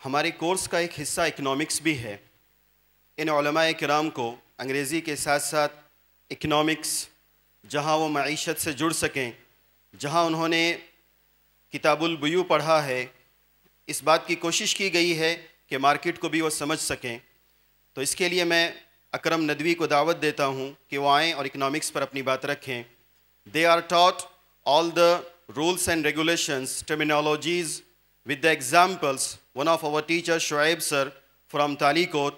हमारे कोर्स का एक हिस्सा इकनॉमिक्स भी है। इन उलमाए किराम को अंग्रेज़ी के साथ साथ इकनॉमिक्स, जहाँ वो मईशत से जुड़ सकें, जहाँ उन्होंने किताबुल बुयू पढ़ा है, इस बात की कोशिश की गई है कि मार्केट को भी वो समझ सकें। तो इसके लिए मैं अकरम नदवी को दावत देता हूँ कि वो आएँ और इकनॉमिक्स पर अपनी बात रखें। They are taught all the rules and regulations, terminologies with the examples. One of our teachers, Shoaib sir from Talikot,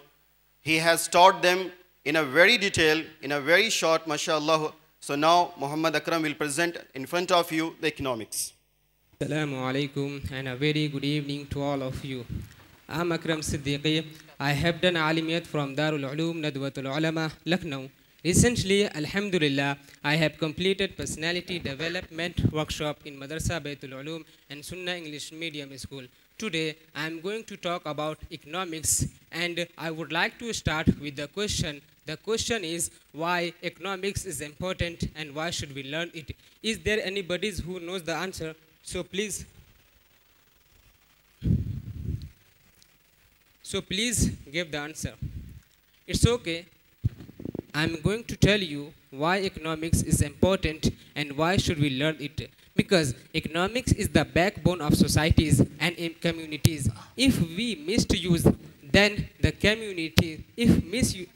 he has taught them in a very detail, in a very short, mashallah. So now Muhammad Akram will present in front of you the economics. Assalamu alaikum and a very good evening to all of you. I'm Akram Sindgi. I have done Alimiyat from Darul Uloom, Nadwatul Ulama, Lucknow. Recently, Alhamdulillah, I have completed personality development workshop in Madarasa Baitul Uloom and Sunnah English Medium School. Today, I am going to talk about economics, and I would like to start with the question. The question is why economics is important and why should we learn it? Is there anybody who knows the answer? So please give the answer. It's okay. I'm going to tell you why economics is important and why should we learn it. Because economics is the backbone of societies and communities. If we misuse, then the community, if misuse,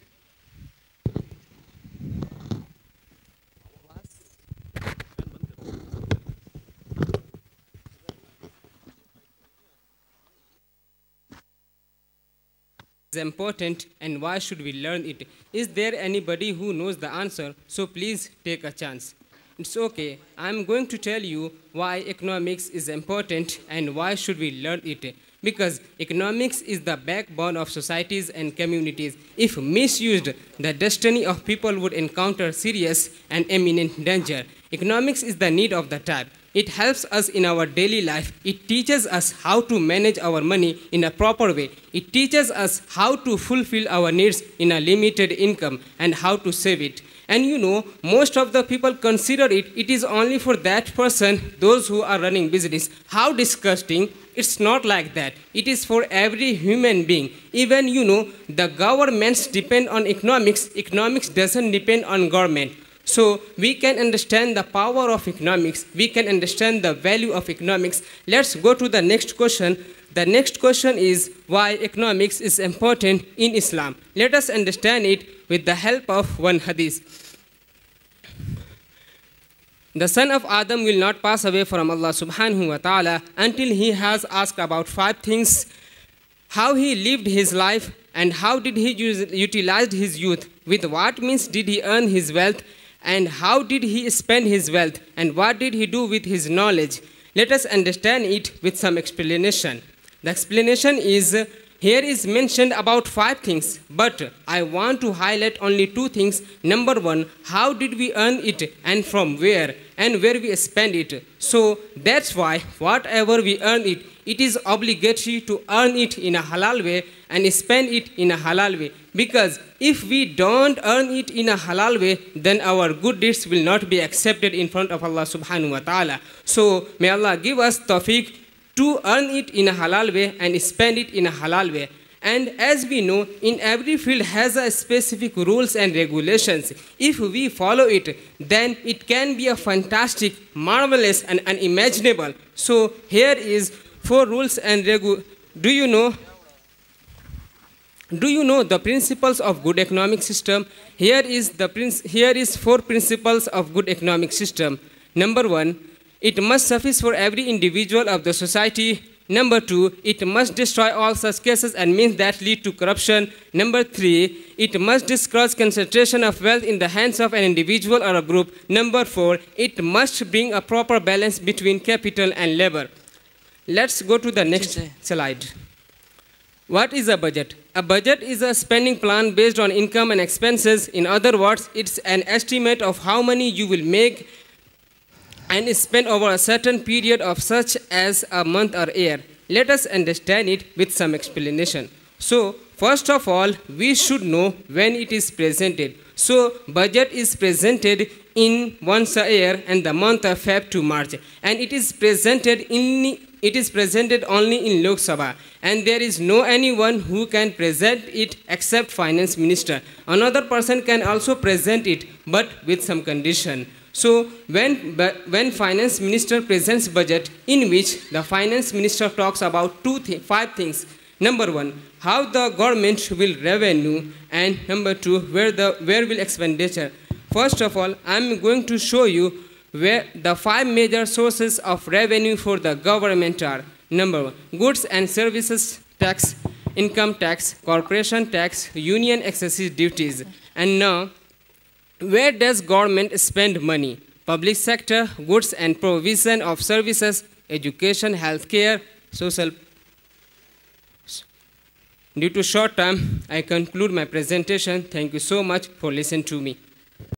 is important and why should we learn it? Is there anybody who knows the answer? So please take a chance. It's okay. I'm going to tell you why economics is important and why should we learn it. Because economics is the backbone of societies and communities. If misused, the destiny of people would encounter serious and imminent danger. Economics is the need of the time. It helps us in our daily life. It teaches us how to manage our money in a proper way. It teaches us how to fulfill our needs in a limited income and how to save it. And you know, most of the people consider it is only for that person, those who are running business. How disgusting. It's not like that. It is for every human being. Even, you know, the governments depend on economics. Economics doesn't depend on government. So we can understand the power of economics. We can understand the value of economics. Let's go to the next question. The next question is why economics is important in Islam. Let us understand it with the help of one hadith. The son of Adam will not pass away from Allah subhanahu wa ta'ala until he has asked about 5 things: how he lived his life and how did he utilize his youth, with what means did he earn his wealth, and how did he spend his wealth, and what did he do with his knowledge. Let us understand it with some explanation. The explanation is, here is mentioned about 5 things, but I want to highlight only 2 things. Number 1, how did we earn it and from where, and where we spend it. So that's why whatever we earn it, it is obligatory to earn it in a halal way and spend it in a halal way. Because if we don't earn it in a halal way, then our good deeds will not be accepted in front of Allah subhanahu wa ta'ala. So may Allah give us tawfiq to earn it in a halal way and spend it in a halal way. And as we know, in every field has a specific rules and regulations. If we follow it, then it can be a fantastic, marvelous and unimaginable. So here is 4 rules and Do you know the principles of good economic system? Here is 4 principles of good economic system. Number 1, it must suffice for every individual of the society. Number 2, it must destroy all such cases and means that lead to corruption. Number 3, it must discourage concentration of wealth in the hands of an individual or a group. Number 4, it must bring a proper balance between capital and labor. Let's go to the next slide. What is a budget? A budget is a spending plan based on income and expenses. In other words, it's an estimate of how money you will make and spend over a certain period of such as a month or year. Let us understand it with some explanation. So, first of all, we should know when it is presented. So, budget is presented in once a year and the month of Feb to March. And it is presented it is presented only in Lok Sabha, and there is no anyone who can present it except finance minister. Another person can also present it, but with some condition. So when finance minister presents budget, in which the finance minister talks about five things. Number one, how the government will revenue, and number two, where will expenditure. First of all, I am going to show you where the five major sources of revenue for the government are. Number one, goods and services tax, income tax, corporation tax, union excessive duties. And now, where does government spend money? Public sector, goods and provision of services, education, healthcare, social. Due to short time, I conclude my presentation. Thank you so much for listening to me.